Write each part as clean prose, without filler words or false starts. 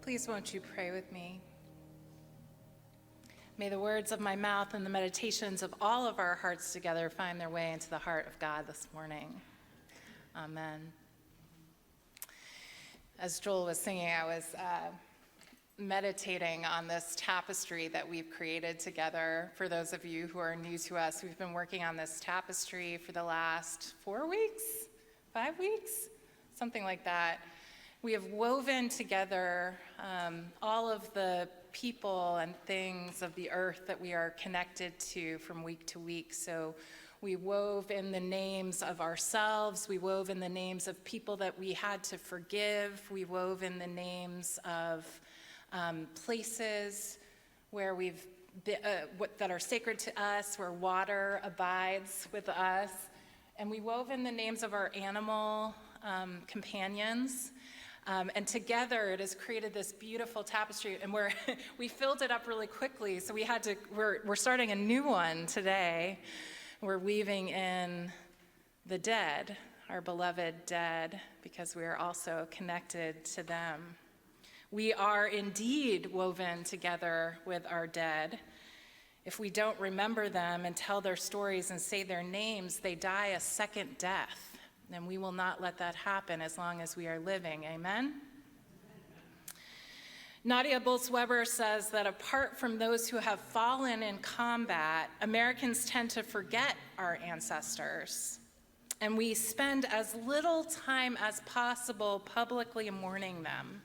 Please won't you pray with me? May the words of my mouth and the meditations of all of our hearts together find their way into the heart of God this morning. Amen. As Joel was singing, I was meditating on this tapestry that we've created together. For those of you who are new to us, we've been working on this tapestry for the last 4 weeks, 5 weeks, something like that. We have woven together all of the people and things of the earth that we are connected to from week to week. So we wove in the names of ourselves. We wove in the names of people that we had to forgive. We wove in the names of places where we've been, that are sacred to us, where water abides with us. And we wove in the names of our animal companions. And together it has created this beautiful tapestry, and we filled it up really quickly, so we're starting a new one today. We're weaving in the dead, our beloved dead, because we are also connected to them. We are indeed woven together with our dead. If we don't remember them and tell their stories and say their names, they die a second death. And we will not let that happen as long as we are living. Amen? Nadia Bolz-Weber says that apart from those who have fallen in combat, Americans tend to forget our ancestors. And we spend as little time as possible publicly mourning them.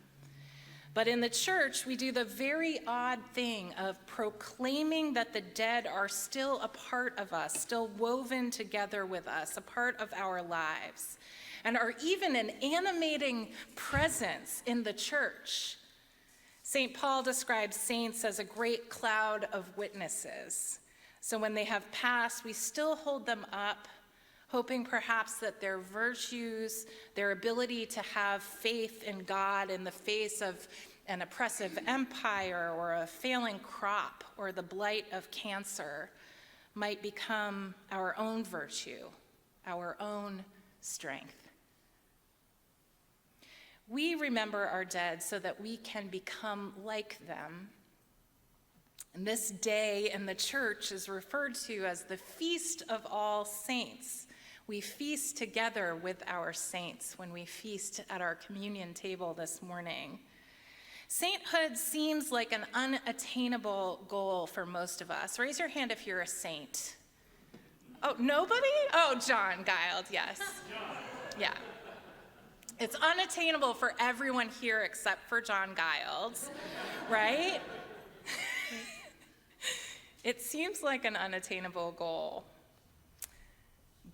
But in the church, we do the very odd thing of proclaiming that the dead are still a part of us, still woven together with us, a part of our lives, and are even an animating presence in the church. St. Paul describes saints as a great cloud of witnesses. So when they have passed, we still hold them up, hoping perhaps that their virtues, their ability to have faith in God in the face of an oppressive empire or a failing crop or the blight of cancer might become our own virtue, our own strength. We remember our dead so that we can become like them. And this day in the church is referred to as the Feast of All Saints. We feast together with our saints when we feast at our communion table this morning. Sainthood seems like an unattainable goal for most of us. Raise your hand if you're a saint. Oh, nobody? Oh, John Giles, yes. Yeah. It's unattainable for everyone here except for John Giles, right? It seems like an unattainable goal.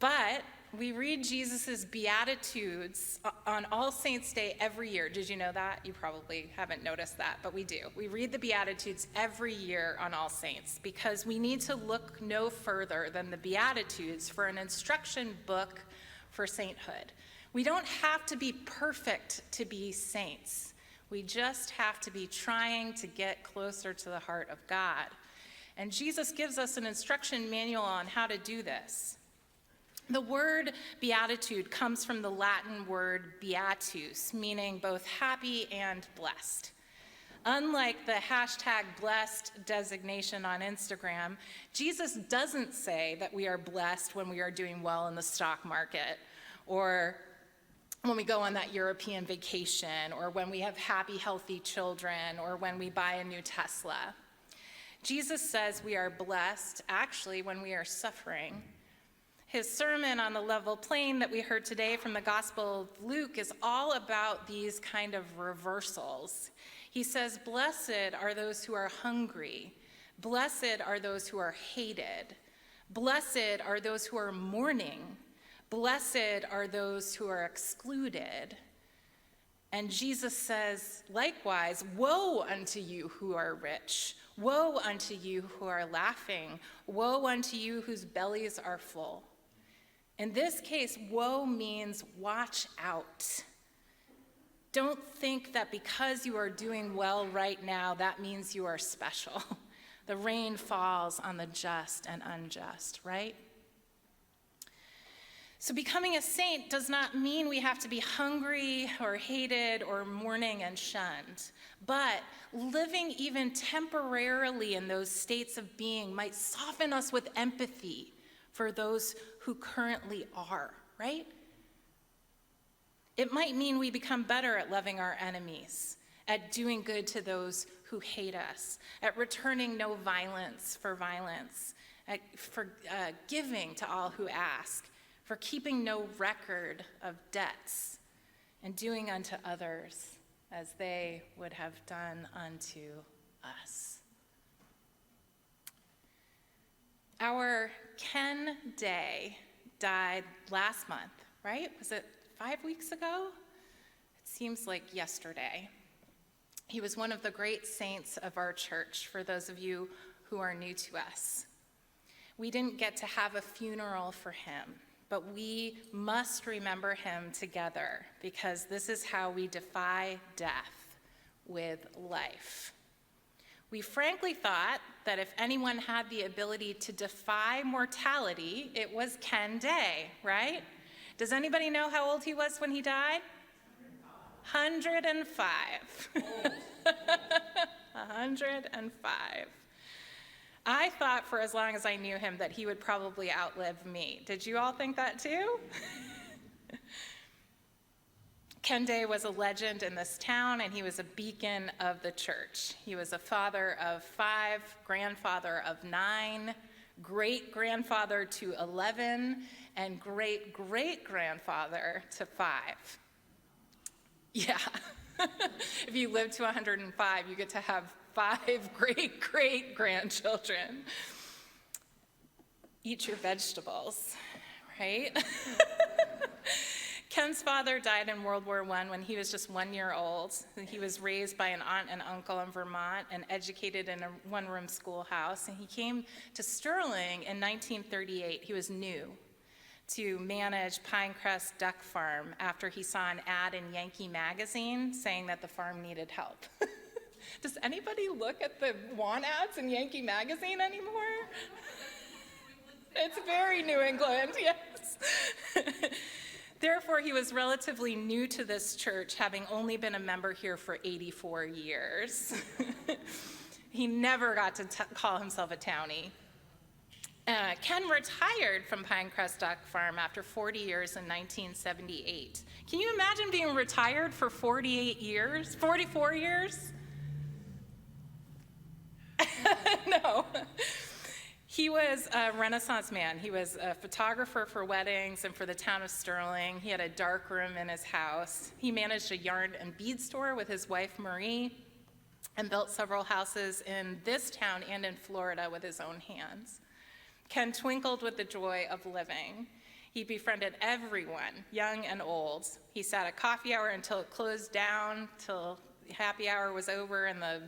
But we read Jesus' Beatitudes on All Saints' Day every year. Did you know that? You probably haven't noticed that, but we do. We read the Beatitudes every year on All Saints because we need to look no further than the Beatitudes for an instruction book for sainthood. We don't have to be perfect to be saints. We just have to be trying to get closer to the heart of God. And Jesus gives us an instruction manual on how to do this. The word beatitude comes from the Latin word beatus, meaning both happy and blessed. Unlike the #blessed designation on Instagram, Jesus doesn't say that we are blessed when we are doing well in the stock market, or when we go on that European vacation, or when we have happy, healthy children, or when we buy a new Tesla. Jesus says we are blessed, actually, when we are suffering. His sermon on the level plain that we heard today from the Gospel of Luke is all about these kind of reversals. He says, "Blessed are those who are hungry. Blessed are those who are hated. Blessed are those who are mourning. Blessed are those who are excluded." And Jesus says, likewise, "Woe unto you who are rich. Woe unto you who are laughing. Woe unto you whose bellies are full." In this case, woe means watch out. Don't think that because you are doing well right now, that means you are special. The rain falls on the just and unjust, right? So becoming a saint does not mean we have to be hungry or hated or mourning and shunned. But living even temporarily in those states of being might soften us with empathy for those who currently are, right? It might mean we become better at loving our enemies, at doing good to those who hate us, at returning no violence for violence, for giving to all who ask, for keeping no record of debts, and doing unto others as they would have done unto us. Our Ken Day died last month, right? Was it 5 weeks ago? It seems like yesterday. He was one of the great saints of our church, for those of you who are new to us. We didn't get to have a funeral for him, but we must remember him together, because this is how we defy death with life. We frankly thought that if anyone had the ability to defy mortality, it was Ken Day, right? Does anybody know how old he was when he died? 105. 105. I thought for as long as I knew him that he would probably outlive me. Did you all think that too? Ken Day was a legend in this town, and he was a beacon of the church. He was a father of 5, grandfather of 9, great-grandfather to 11, and great-great-grandfather to 5. Yeah. If you live to 105, you get to have 5 great-great-grandchildren. Eat your vegetables, right? Ken's father died in World War I when he was just 1 year old. He was raised by an aunt and uncle in Vermont and educated in a one-room schoolhouse. And he came to Sterling in 1938. He was new to manage Pinecrest Duck Farm after he saw an ad in Yankee magazine saying that the farm needed help. Does anybody look at the want ads in Yankee magazine anymore? It's very New England, yes. Therefore, he was relatively new to this church, having only been a member here for 84 years. He never got to call himself a townie. Ken retired from Pinecrest Duck Farm after 40 years in 1978. Can you imagine being retired for 44 years? No. He was a Renaissance man. He was a photographer for weddings and for the town of Sterling. He had a dark room in his house. He managed a yarn and bead store with his wife, Marie, and built several houses in this town and in Florida with his own hands. Ken twinkled with the joy of living. He befriended everyone, young and old. He sat at coffee hour until it closed down, till happy hour was over and the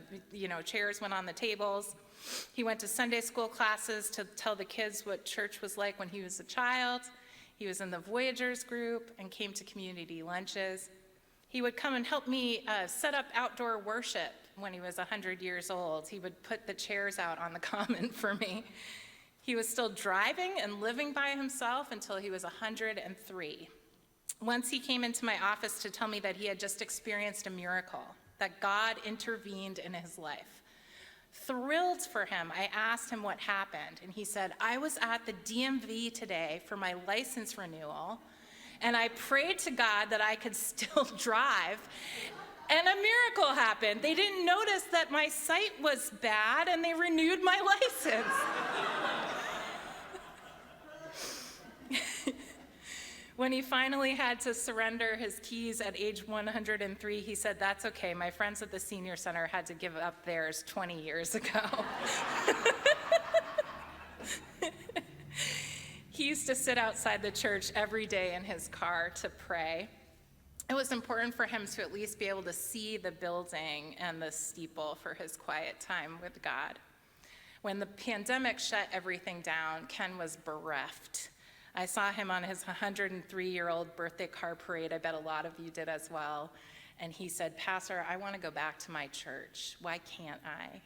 chairs went on the tables. He went to Sunday school classes to tell the kids what church was like when he was a child. He was in the Voyagers group and came to community lunches. He would come and help me set up outdoor worship when he was 100 years old. He would put the chairs out on the common for me. He was still driving and living by himself until he was 103. Once he came into my office to tell me that he had just experienced a miracle, that God intervened in his life. Thrilled for him, I asked him what happened, and he said, I was at the DMV today for my license renewal, and I prayed to God that I could still drive, and a miracle happened. They didn't notice that my sight was bad, and they renewed my license. When he finally had to surrender his keys at age 103, he said, that's okay, my friends at the senior center had to give up theirs 20 years ago. He used to sit outside the church every day in his car to pray. It was important for him to at least be able to see the building and the steeple for his quiet time with God. When the pandemic shut everything down, Ken was bereft. I saw him on his 103-year-old birthday car parade. I bet a lot of you did as well. And he said, Pastor, I want to go back to my church. Why can't I?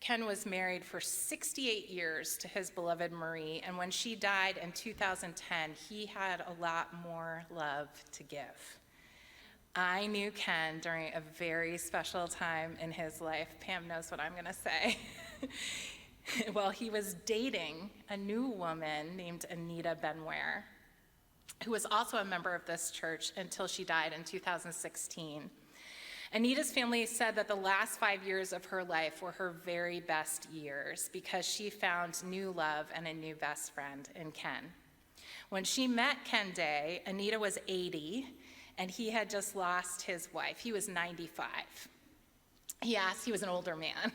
Ken was married for 68 years to his beloved Marie, and when she died in 2010, he had a lot more love to give. I knew Ken during a very special time in his life. Pam knows what I'm going to say. Well, he was dating a new woman named Anita Benware, who was also a member of this church until she died in 2016. Anita's family said that the last 5 years of her life were her very best years because she found new love and a new best friend in Ken. When she met Ken Day, Anita was 80, and he had just lost his wife. He was 95. He was an older man.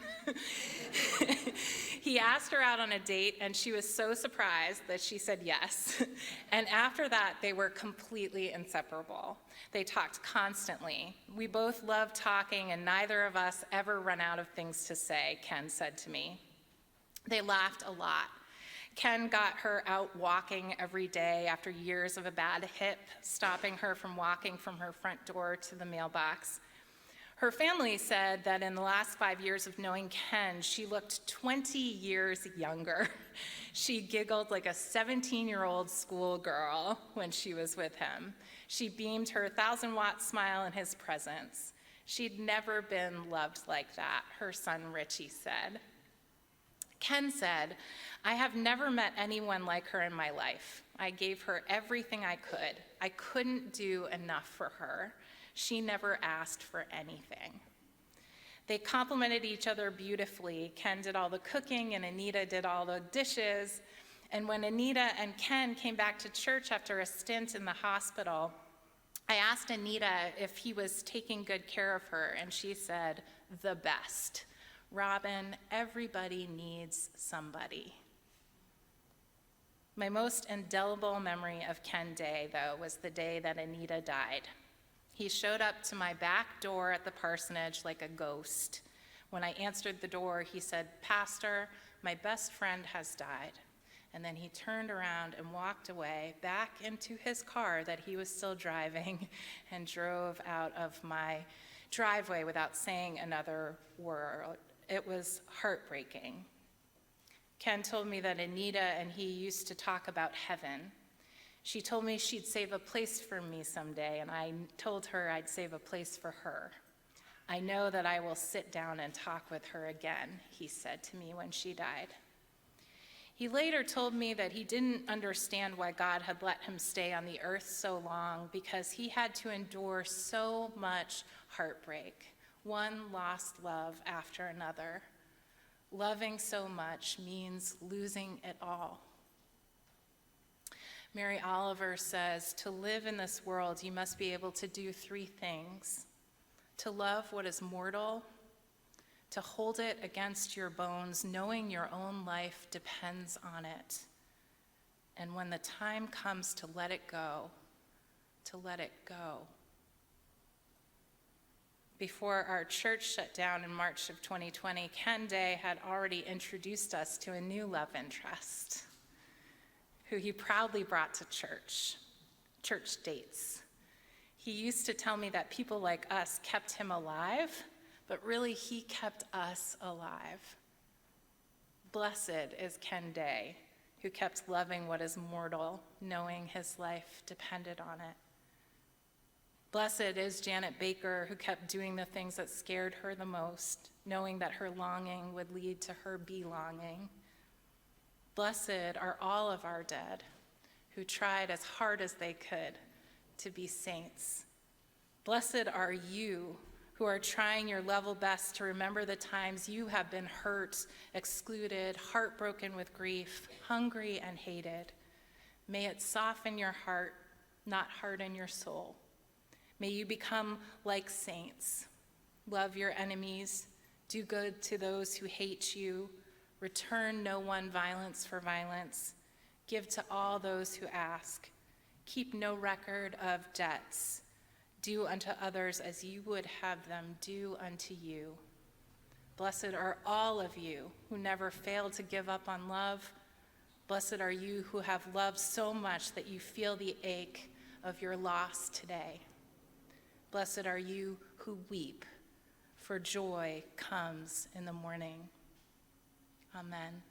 He asked her out on a date, and she was so surprised that she said yes. And after that, they were completely inseparable. They talked constantly. We both loved talking, and neither of us ever run out of things to say, Ken said to me. They laughed a lot. Ken got her out walking every day after years of a bad hip, stopping her from walking from her front door to the mailbox. Her family said that in the last 5 years of knowing Ken, she looked 20 years younger. She giggled like a 17-year-old schoolgirl when she was with him. She beamed her 1,000-watt smile in his presence. She'd never been loved like that, her son Richie said. Ken said, "I have never met anyone like her in my life. I gave her everything I could. I couldn't do enough for her. She never asked for anything." They complimented each other beautifully. Ken did all the cooking and Anita did all the dishes. And when Anita and Ken came back to church after a stint in the hospital, I asked Anita if he was taking good care of her, and she said, "The best. Robin, everybody needs somebody." My most indelible memory of Ken Day, though, was the day that Anita died. He showed up to my back door at the parsonage like a ghost. When I answered the door, he said, "Pastor, my best friend has died." And then he turned around and walked away back into his car that he was still driving and drove out of my driveway without saying another word. It was heartbreaking. Ken told me that Anita and he used to talk about heaven. She told me she'd save a place for me someday, and I told her I'd save a place for her. "I know that I will sit down and talk with her again," he said to me when she died. He later told me that he didn't understand why God had let him stay on the earth so long because he had to endure so much heartbreak, one lost love after another. Loving so much means losing it all. Mary Oliver says, "To live in this world, you must be able to do 3 things: to love what is mortal, to hold it against your bones, knowing your own life depends on it, and when the time comes to let it go, to let it go." Before our church shut down in March of 2020, Ken Day had already introduced us to a new love interest, who he proudly brought to church dates. He used to tell me that people like us kept him alive, but really he kept us alive. Blessed is Ken Day, who kept loving what is mortal, knowing his life depended on it. Blessed is Janet Baker, who kept doing the things that scared her the most, knowing that her longing would lead to her belonging. Blessed are all of our dead, who tried as hard as they could to be saints. Blessed are you, who are trying your level best to remember the times you have been hurt, excluded, heartbroken with grief, hungry and hated. May it soften your heart, not harden your soul. May you become like saints. Love your enemies, do good to those who hate you, return no one violence for violence, give to all those who ask, keep no record of debts, do unto others as you would have them do unto you. Blessed are all of you who never fail to give up on love. Blessed are you who have loved so much that you feel the ache of your loss today. Blessed are you who weep, for joy comes in the morning. Amen.